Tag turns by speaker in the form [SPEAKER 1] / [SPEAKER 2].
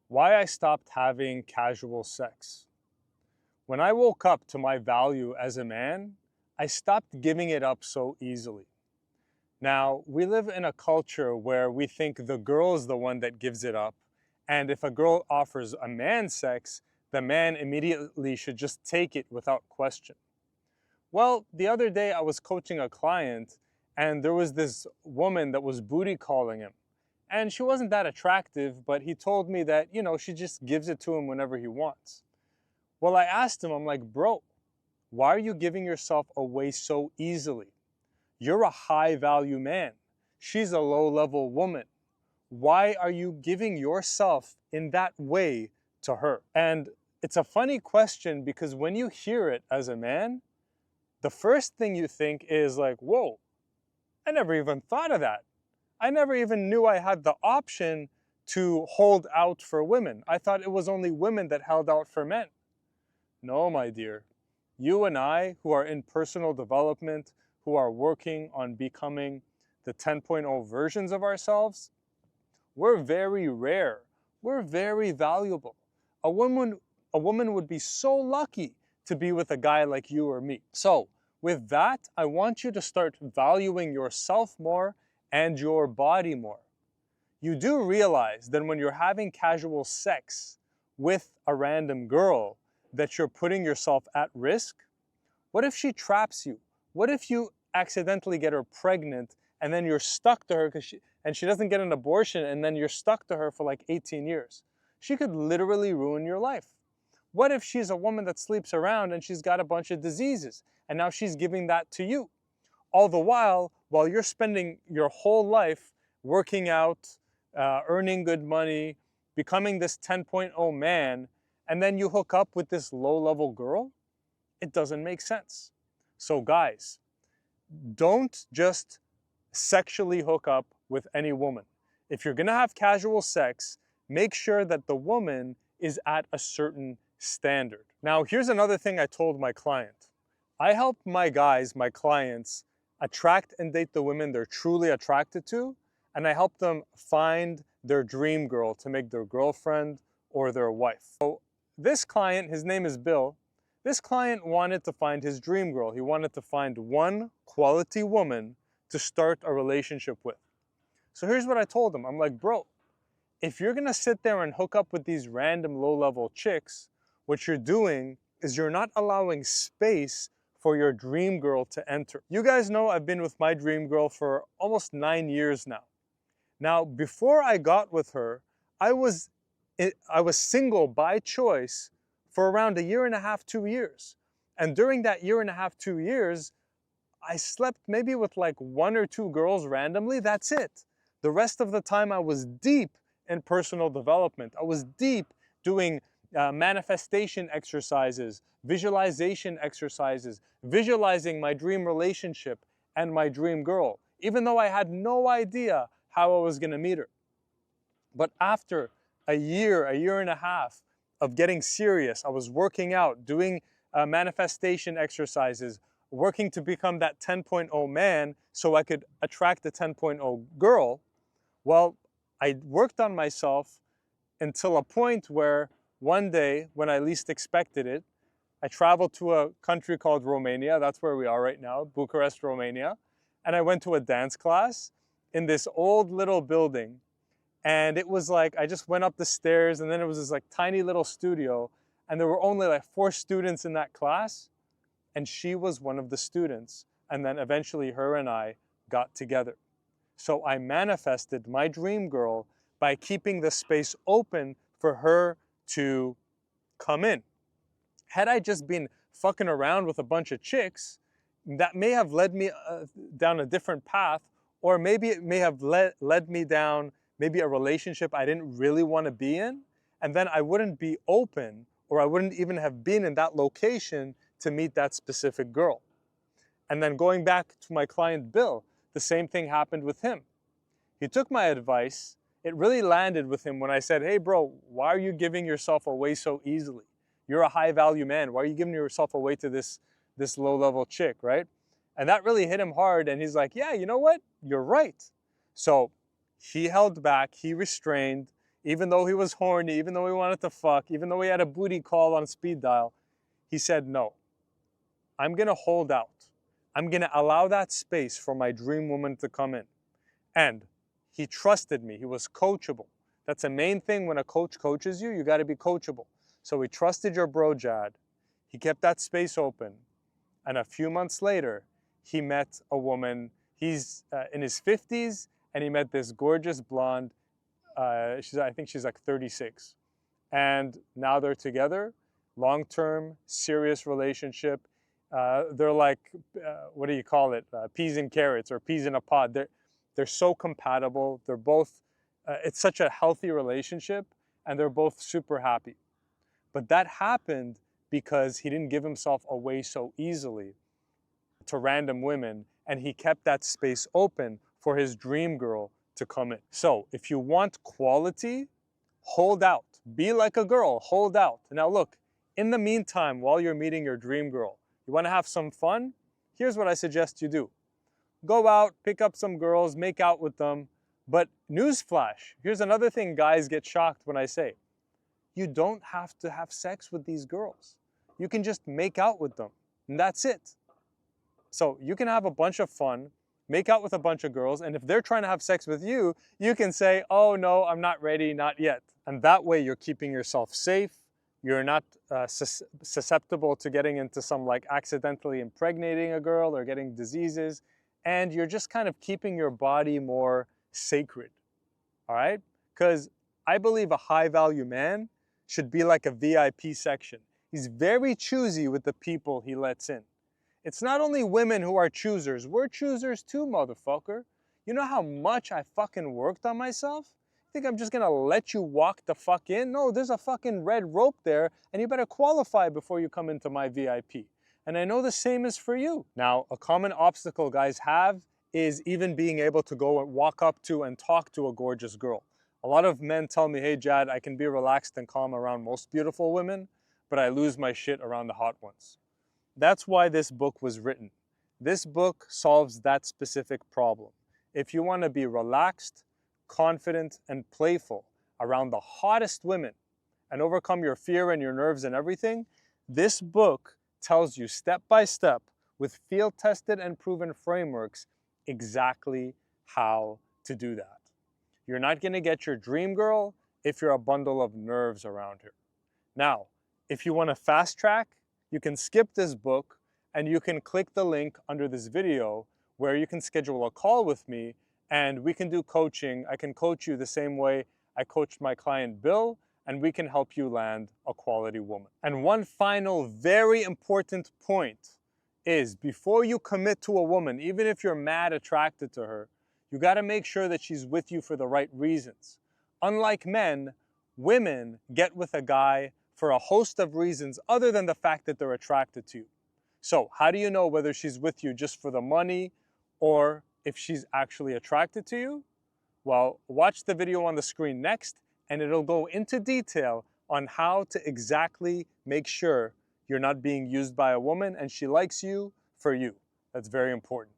[SPEAKER 1] Why I stopped having casual sex. When I woke up to my value as a man, I stopped giving it up so easily. Now, we live in a culture where we think the girl is the one that gives it up, and if a girl offers a man sex, the man immediately should just take it without question. Well, the other day I was coaching a client, and there was this woman that was booty calling him. And she wasn't that attractive, but he told me that, she just gives it to him whenever he wants. Well, I asked him, I'm like, bro, why are you giving yourself away so easily? You're a high value man. She's a low level woman. Why are you giving yourself in that way to her? And it's a funny question because when you hear it as a man, the first thing you think is like, whoa, I never even thought of that. I never even knew I had the option to hold out for women. I thought it was only women that held out for men. No, my dear. You and I, who are in personal development, who are working on becoming the 10.0 versions of ourselves, we're very rare. We're very valuable. A woman would be so lucky to be with a guy like you or me. So, with that, I want you to start valuing yourself more and your body more. You do realize that when you're having casual sex with a random girl, that you're putting yourself at risk? What if she traps you? What if you accidentally get her pregnant and then you're stuck to her and she doesn't get an abortion and then you're stuck to her for like 18 years? She could literally ruin your life. What if she's a woman that sleeps around and she's got a bunch of diseases and now she's giving that to you? All the while you're spending your whole life working out, earning good money, becoming this 10.0 man, and then you hook up with this low-level girl? It doesn't make sense. So guys, don't just sexually hook up with any woman. If you're gonna have casual sex, make sure that the woman is at a certain standard. Now, here's another thing I told my client. I help my guys, my clients, attract and date the women they're truly attracted to, and I help them find their dream girl to make their girlfriend or their wife. So this client, his name is Bill, this client wanted to find his dream girl. He wanted to find one quality woman to start a relationship with. So here's what I told him. I'm like, bro, if you're gonna sit there and hook up with these random low-level chicks, what you're doing is you're not allowing space for your dream girl to enter. You guys know I've been with my dream girl for almost 9 years now. Now, before I got with her, I was single by choice for around 1.5 to 2 years. And during that 1.5 to 2 years, I slept maybe with like 1 or 2 girls randomly, that's it. The rest of the time I was deep in personal development. I was deep doing manifestation exercises, visualization exercises, visualizing my dream relationship and my dream girl, even though I had no idea how I was gonna meet her. But after a year and a half of getting serious, I was working out, doing manifestation exercises, working to become that 10.0 man so I could attract the 10.0 girl. Well, I worked on myself until a point where one day, when I least expected it, I traveled to a country called Romania. That's where we are right now, Bucharest, Romania. And I went to a dance class in this old little building. And it was like, I just went up the stairs and then it was this like tiny little studio. And there were only like 4 students in that class. And she was one of the students. And then eventually her and I got together. So I manifested my dream girl by keeping the space open for her to come in. Had I just been fucking around with a bunch of chicks, that may have led me down a different path, or maybe it may have led me down maybe a relationship I didn't really want to be in, and then I wouldn't be open, or I wouldn't even have been in that location to meet that specific girl. And then going back to my client Bill, the same thing happened with him. He took my advice. It really landed with him when I said, hey bro, why are you giving yourself away so easily? You're a high value man. Why are you giving yourself away to this low level chick, right? And that really hit him hard. And he's like, yeah, you know what? You're right. So he held back, he restrained, even though he was horny, even though he wanted to fuck, even though he had a booty call on speed dial, he said, no, I'm going to hold out. I'm going to allow that space for my dream woman to come in. And he trusted me. He was coachable. That's the main thing when a coach coaches you. You got to be coachable. So he trusted your bro, Jad. He kept that space open. And a few months later, he met a woman. He's in his 50s, and he met this gorgeous blonde. I think she's like 36. And now they're together, long-term, serious relationship. They're like, what do you call it? Peas and carrots, or peas in a pod. They're so compatible. They're both, it's such a healthy relationship, and they're both super happy. But that happened because he didn't give himself away so easily to random women, and he kept that space open for his dream girl to come in. So if you want quality, hold out. Be like a girl, hold out. Now look, in the meantime, while you're meeting your dream girl, you want to have some fun? Here's what I suggest you do. Go out, pick up some girls, make out with them. But newsflash, here's another thing guys get shocked when I say. You don't have to have sex with these girls. You can just make out with them, and that's it. So you can have a bunch of fun, make out with a bunch of girls, and if they're trying to have sex with you, you can say, oh no, I'm not ready, not yet. And that way you're keeping yourself safe, you're not susceptible to getting into some like accidentally impregnating a girl or getting diseases, and you're just kind of keeping your body more sacred, all right? Because I believe a high-value man should be like a VIP section. He's very choosy with the people he lets in. It's not only women who are choosers, we're choosers too, motherfucker. You know how much I fucking worked on myself? You think I'm just gonna let you walk the fuck in? No, there's a fucking red rope there, and you better qualify before you come into my VIP. And I know the same is for you. Now, a common obstacle guys have is even being able to go and walk up to and talk to a gorgeous girl. A lot of men tell me, hey Jad, I can be relaxed and calm around most beautiful women, but I lose my shit around the hot ones. That's why this book was written. This book solves that specific problem. If you want to be relaxed, confident, and playful around the hottest women and overcome your fear and your nerves and everything, this book tells you step by step with field-tested and proven frameworks exactly how to do that. You're not going to get your dream girl if you're a bundle of nerves around her. Now, if you want to fast track, you can skip this book and you can click the link under this video where you can schedule a call with me and we can do coaching. I can coach you the same way I coached my client Bill, and we can help you land a quality woman. And one final very important point is before you commit to a woman, even if you're mad attracted to her, you got to make sure that she's with you for the right reasons. Unlike men, women get with a guy for a host of reasons other than the fact that they're attracted to you. So how do you know whether she's with you just for the money or if she's actually attracted to you? Well, watch the video on the screen next, and it'll go into detail on how to exactly make sure you're not being used by a woman and she likes you for you. That's very important.